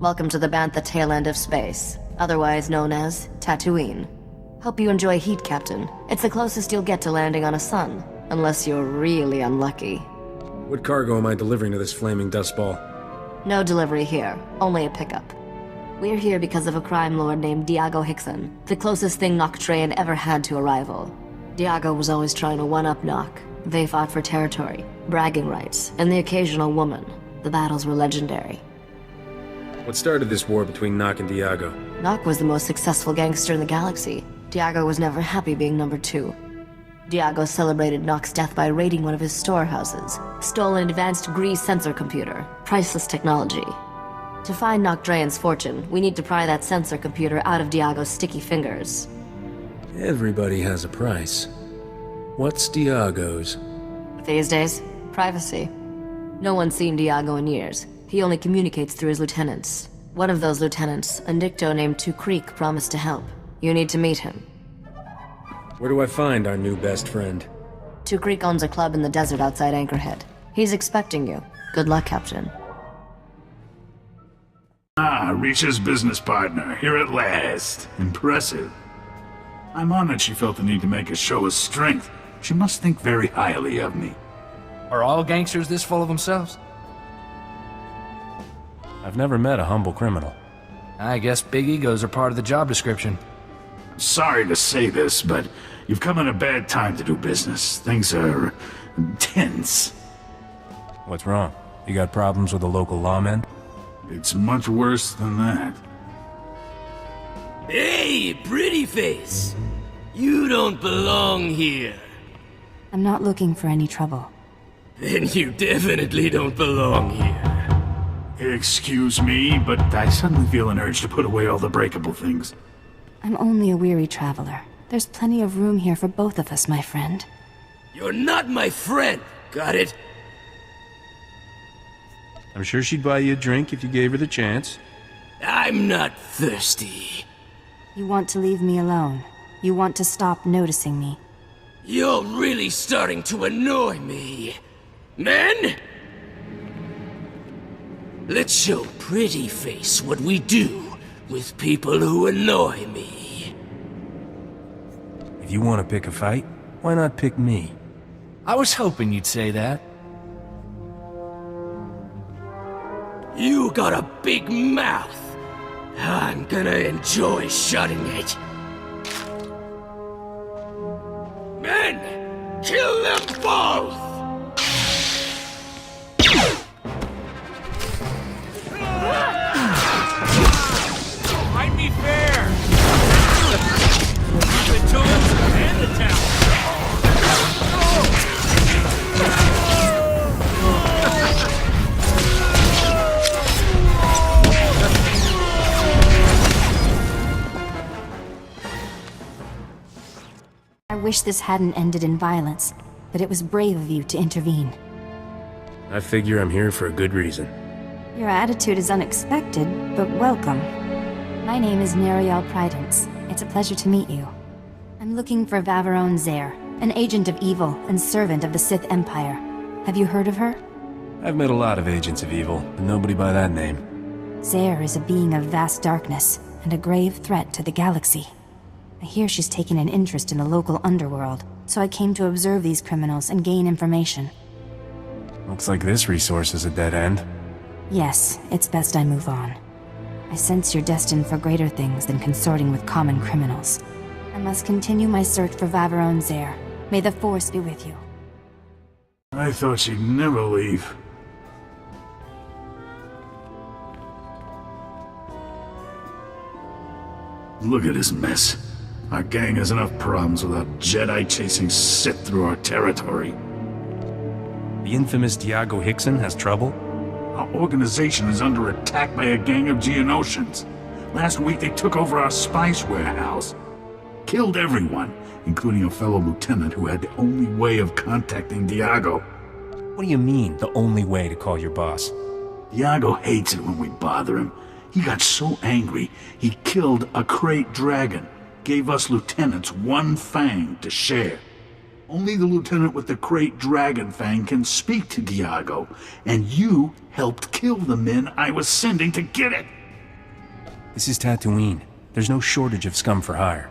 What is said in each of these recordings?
Welcome to the Bantha tail end of space, otherwise known as Tatooine. Hope you enjoy heat, Captain. It's the closest you'll get to landing on a sun, unless you're really unlucky. What cargo am I delivering to this flaming dust ball? No delivery here, only a pickup. We're here because of a crime lord named Diago Hickson, the closest thing Noctrayan ever had to a rival. Diago was always trying to one-up Nock. They fought for territory, bragging rights, and the occasional woman. The battles were legendary. What started this war between Nock and Diago? Nock was the most successful gangster in the galaxy. Diago was never happy being number 2. Diago celebrated Nock's death by raiding one of his storehouses, stole an advanced Grease sensor computer, priceless technology. To find Noctrayan's fortune, we need to pry that sensor computer out of Diago's sticky fingers. Everybody has a price. What's Diago's? These days, privacy. No one's seen Diago in years. He only communicates through his lieutenants. One of those lieutenants, a Nicto named Two Creek, promised to help. You need to meet him. Where do I find our new best friend? Two Creek owns a club in the desert outside Anchorhead. He's expecting you. Good luck, Captain. Ah, Risha's business partner, here at last. Impressive. I'm honored she felt the need to make a show of strength. She must think very highly of me. Are all gangsters this full of themselves? I've never met a humble criminal. I guess big egos are part of the job description. Sorry to say this, but you've come at a bad time to do business. Things are tense. What's wrong? You got problems with the local lawmen? It's much worse than that. Hey, pretty face! You don't belong here. I'm not looking for any trouble. Then you definitely don't belong here. Excuse me, but I suddenly feel an urge to put away all the breakable things. I'm only a weary traveler. There's plenty of room here for both of us, my friend. You're not my friend, got it? I'm sure she'd buy you a drink if you gave her the chance. I'm not thirsty. You want to leave me alone. You want to stop noticing me. You're really starting to annoy me. Men? Let's show Pretty Face what we do with people who annoy me. If you want to pick a fight, why not pick me? I was hoping you'd say that. You got a big mouth. I'm gonna enjoy shutting it. Men! Kill them both! Fight me fair! The tools and the town! I wish this hadn't ended in violence, but it was brave of you to intervene. I figure I'm here for a good reason. Your attitude is unexpected, but welcome. My name is Neriel Prydence. It's a pleasure to meet you. I'm looking for Vaveron Zare, an agent of evil and servant of the Sith Empire. Have you heard of her? I've met a lot of agents of evil, but nobody by that name. Zare is a being of vast darkness, and a grave threat to the galaxy. I hear she's taken an interest in the local underworld, so I came to observe these criminals and gain information. Looks like this resource is a dead end. Yes, it's best I move on. I sense you're destined for greater things than consorting with common criminals. I must continue my search for Vaveron Zare. May the Force be with you. I thought she'd never leave. Look at this mess. Our gang has enough problems without Jedi chasing Sith through our territory. The infamous Diago Hickson has trouble? Our organization is under attack by a gang of Geonosians. Last week they took over our spice warehouse. Killed everyone, including a fellow lieutenant who had the only way of contacting Diago. What do you mean, the only way to call your boss? Diago hates it when we bother him. He got so angry, he killed a crate dragon. Gave us lieutenants one fang to share. Only the lieutenant with the crate dragon fang can speak to Diago, and you helped kill the men I was sending to get it. This is Tatooine. There's no shortage of scum for hire.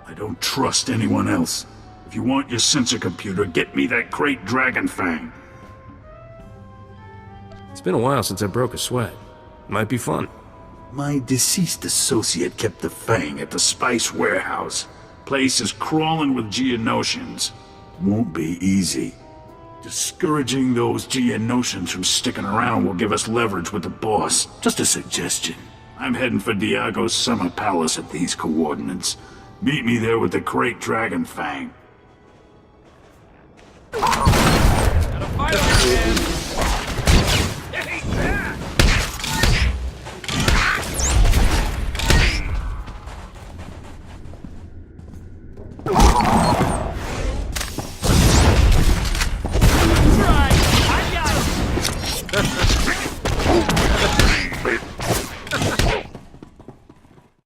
I don't trust anyone else. If you want your sensor computer, get me that crate dragon fang. It's been a while since I broke a sweat. Might be fun. My deceased associate kept the fang at the spice warehouse. Place is crawling with Geonosians. Won't be easy. Discouraging those Geonosians from sticking around will give us leverage with the boss. Just a suggestion. I'm heading for Diago's summer palace at these coordinates. Meet me there with the crate dragon fang. Got a fight on your hands.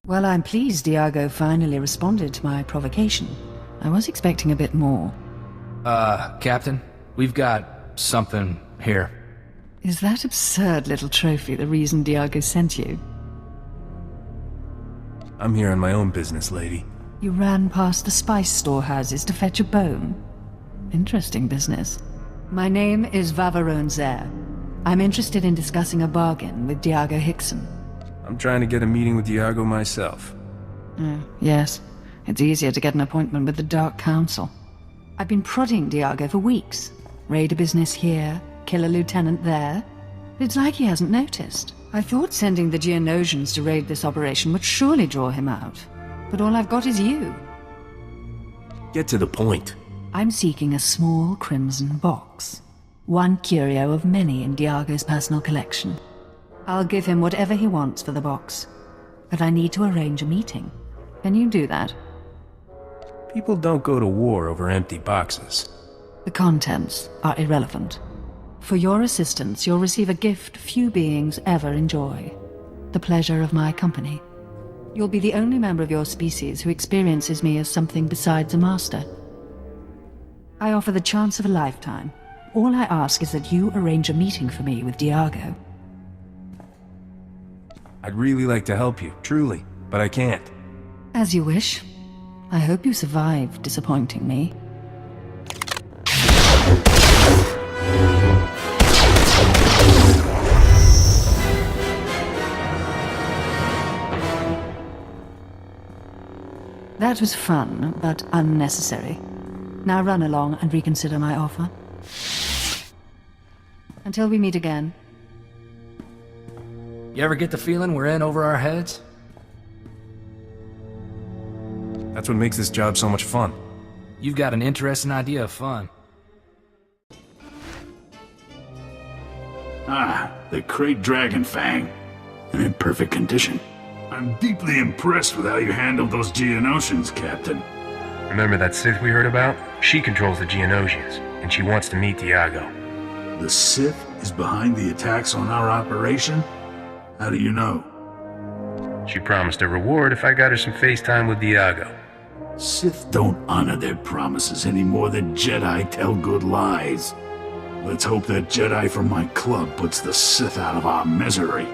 Well, I'm pleased Diago finally responded to my provocation. I was expecting a bit more. Captain, we've got something here. Is that absurd little trophy the reason Diago sent you? I'm here on my own business, lady. You ran past the spice storehouses to fetch a bone? Interesting business. My name is Vavarone Zer. I'm interested in discussing a bargain with Diago Hickson. I'm trying to get a meeting with Diago myself. Yes. It's easier to get an appointment with the Dark Council. I've been prodding Diago for weeks. Raid a business here, kill a lieutenant there. It's like he hasn't noticed. I thought sending the Geonosians to raid this operation would surely draw him out. But all I've got is you. Get to the point. I'm seeking a small crimson box. One curio of many in Diago's personal collection. I'll give him whatever he wants for the box. But I need to arrange a meeting. Can you do that? People don't go to war over empty boxes. The contents are irrelevant. For your assistance, you'll receive a gift few beings ever enjoy. The pleasure of my company. You'll be the only member of your species who experiences me as something besides a master. I offer the chance of a lifetime. All I ask is that you arrange a meeting for me with Diago. I'd really like to help you, truly, but I can't. As you wish. I hope you survive disappointing me. That was fun, but unnecessary. Now run along and reconsider my offer. Until we meet again. You ever get the feeling we're in over our heads? That's what makes this job so much fun. You've got an interesting idea of fun. Ah, the crate dragon fang. And in perfect condition. I'm deeply impressed with how you handled those Geonosians, Captain. Remember that Sith we heard about? She controls the Geonosians, and she wants to meet Diago. The Sith is behind the attacks on our operation? How do you know? She promised a reward if I got her some face time with Diago. Sith don't honor their promises any more than Jedi tell good lies. Let's hope that Jedi from my club puts the Sith out of our misery.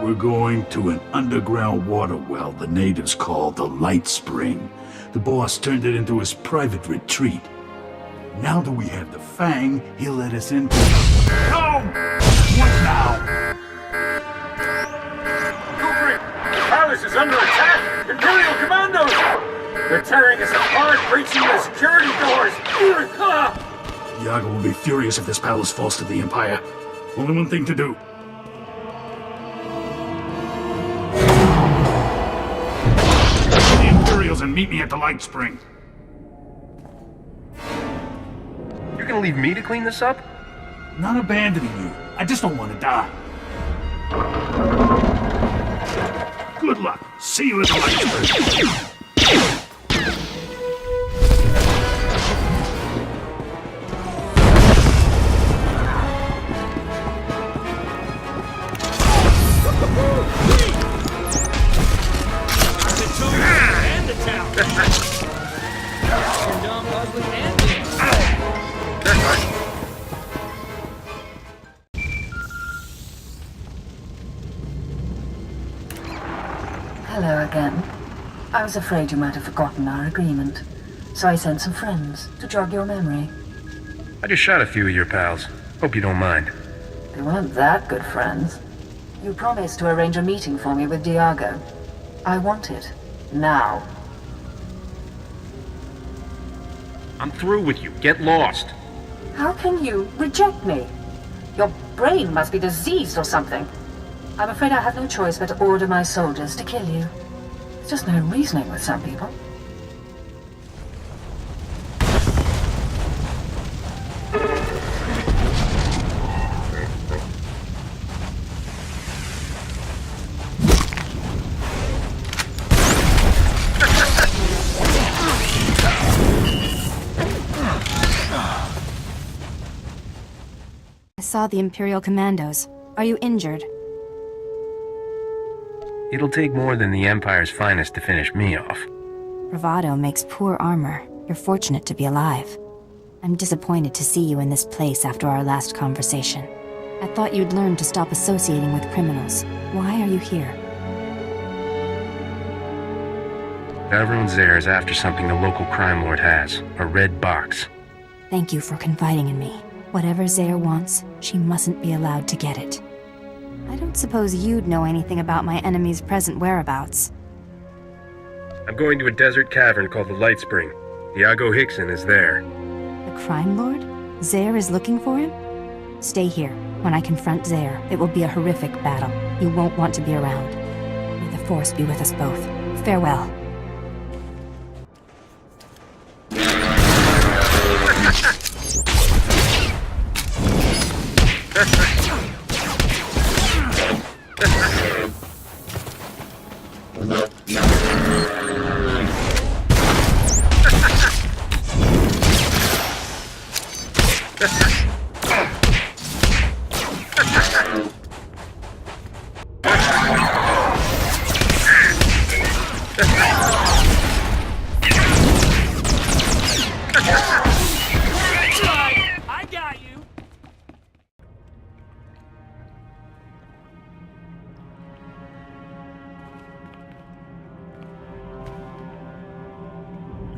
We're going to an underground water well the natives call the Light Spring. The boss turned it into his private retreat. Now that we have the Fang, he'll let us into... No! What now? Carisus is under attack! Imperial commandos! They're tearing us apart, breaching the security doors! Diago will be furious if this palace falls to the Empire. Only one thing to do. The Imperials and meet me at the Light Spring. You're gonna leave me to clean this up? Not abandoning you. I just don't want to die. Good luck. See you at the Light Spring. And the town! You're dumb, ugly, and Hello again. I was afraid you might have forgotten our agreement, so I sent some friends to jog your memory. I just shot a few of your pals. Hope you don't mind. They weren't that good friends. You promised to arrange a meeting for me with Diago. I want it. Now. I'm through with you. Get lost. How can you reject me? Your brain must be diseased or something. I'm afraid I have no choice but to order my soldiers to kill you. There's just no reasoning with some people. I saw the Imperial Commandos. Are you injured? It'll take more than the Empire's finest to finish me off. Bravado makes poor armor. You're fortunate to be alive. I'm disappointed to see you in this place after our last conversation. I thought you'd learn to stop associating with criminals. Why are you here? Everyone's there is after something the local crime lord has. A red box. Thank you for confiding in me. Whatever Zaire wants, she mustn't be allowed to get it. I don't suppose you'd know anything about my enemy's present whereabouts. I'm going to a desert cavern called the Light Spring. Iago Hickson is there. The crime lord? Zaire is looking for him? Stay here. When I confront Zaire, it will be a horrific battle. You won't want to be around. May the Force be with us both. Farewell.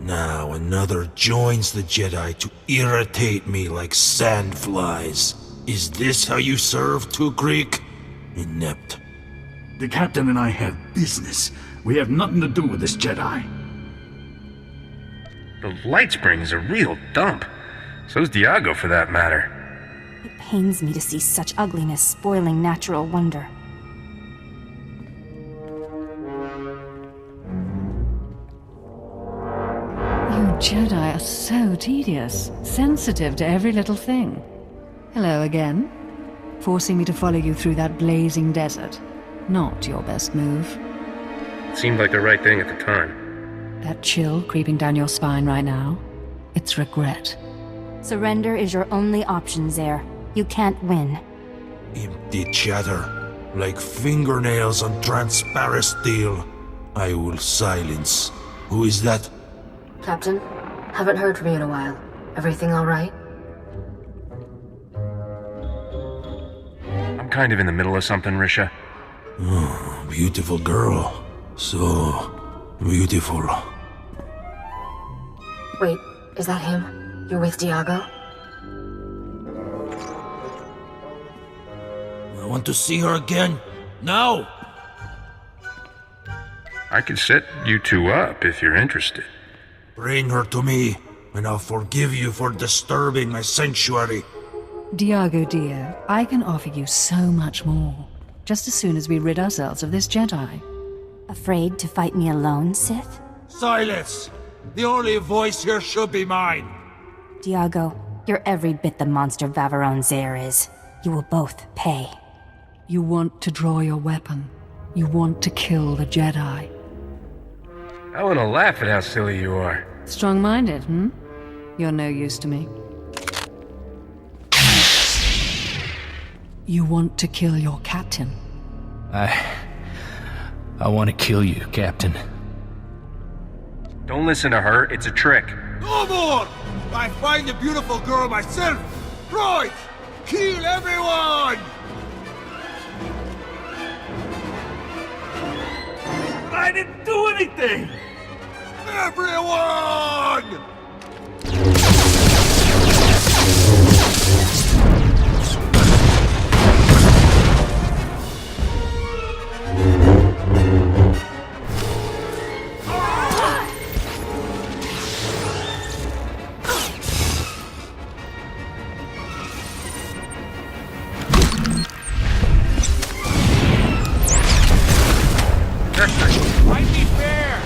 Now another joins the Jedi to irritate me like sandflies. Is this how you serve to Greek? Inept. The captain and I have business. We have nothing to do with this Jedi. The Light Spring's a real dump. So's Diago, for that matter. It pains me to see such ugliness spoiling natural wonder. You Jedi are so tedious, sensitive to every little thing. Hello again. Forcing me to follow you through that blazing desert. Not your best move. It seemed like the right thing at the time. That chill creeping down your spine right now, it's regret. Surrender is your only option, Zaire. You can't win. Empty chatter, like fingernails on transparent steel. I will silence. Who is that? Captain, haven't heard from you in a while. Everything all right? I'm kind of in the middle of something, Risha. Oh, beautiful girl. So beautiful. Wait, is that him? You're with Diago? I want to see her again. Now! I could set you two up if you're interested. Bring her to me, and I'll forgive you for disturbing my sanctuary. Diago dear, I can offer you so much more. Just as soon as we rid ourselves of this Jedi. Afraid to fight me alone, Sith? Silence! The only voice here should be mine. Diago, you're every bit the monster Vaveron Zaire is. You will both pay. You want to draw your weapon. You want to kill the Jedi. I want to laugh at how silly you are. Strong-minded, hmm? You're no use to me. You want to kill your captain. I want to kill you, Captain. Don't listen to her, it's a trick. No more! I find the beautiful girl myself! Right! Kill everyone! I I didn't do anything! Everyone! Might be fair!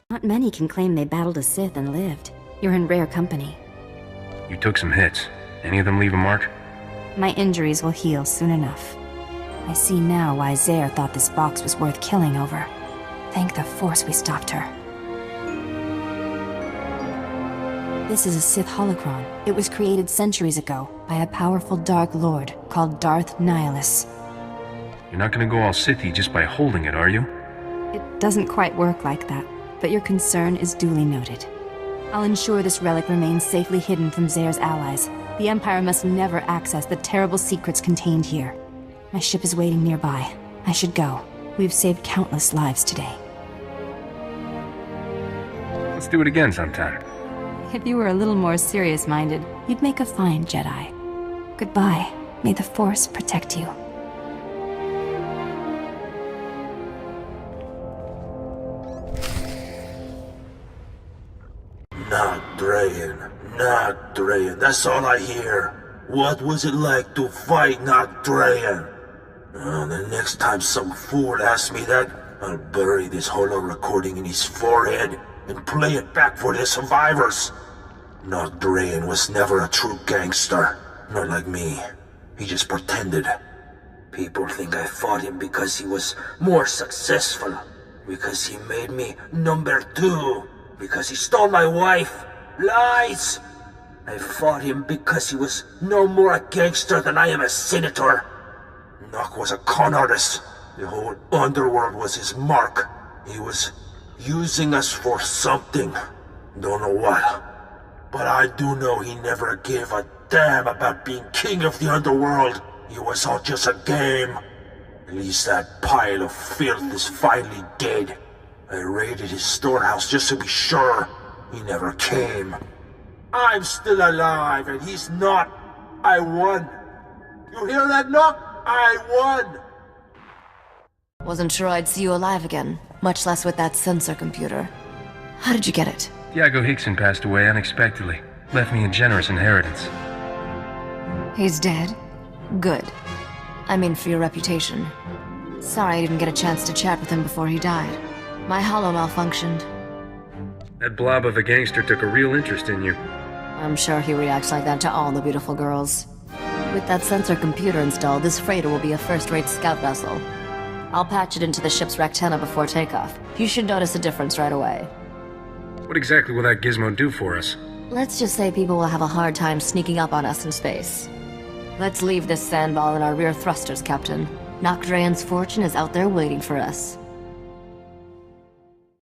Not many can claim they battled a Sith and lived. You're in rare company. You took some hits. Any of them leave a mark? My injuries will heal soon enough. I see now why Zare thought this box was worth killing over. Thank the Force we stopped her. This is a Sith holocron. It was created centuries ago by a powerful Dark Lord called Darth Nihilus. You're not gonna go all Sithy just by holding it, are you? It doesn't quite work like that, but your concern is duly noted. I'll ensure this relic remains safely hidden from Zare's allies. The Empire must never access the terrible secrets contained here. My ship is waiting nearby. I should go. We've saved countless lives today. Let's do it again sometime. If you were a little more serious-minded, you'd make a fine Jedi. Goodbye. May the Force protect you. Not Drayan, that's all I hear. What was it like to fight Not Drayan? The next time some fool asks me that, I'll bury this holo recording in his forehead and play it back for the survivors. Not Drayan was never a true gangster, not like me. He just pretended. People think I fought him because he was more successful, because he made me number 2, because he stole my wife. Lies! I fought him because he was no more a gangster than I am a senator. Nock was a con artist. The whole underworld was his mark. He was using us for something. Don't know what. But I do know he never gave a damn about being king of the underworld. It was all just a game. At least that pile of filth is finally dead. I raided his storehouse just to be sure. He never came. I'm still alive and he's not. I won. You hear that, Nock? I won! Wasn't sure I'd see you alive again, much less with that sensor computer. How did you get it? Diago Hickson passed away unexpectedly. Left me a generous inheritance. He's dead? Good. I mean, for your reputation. Sorry I didn't get a chance to chat with him before he died. My holo malfunctioned. That blob of a gangster took a real interest in you. I'm sure he reacts like that to all the beautiful girls. With that sensor computer installed, this freighter will be a first-rate scout vessel. I'll patch it into the ship's rectenna before takeoff. You should notice a difference right away. What exactly will that gizmo do for us? Let's just say people will have a hard time sneaking up on us in space. Let's leave this sandball in our rear thrusters, Captain. Nock Drayan's fortune is out there waiting for us.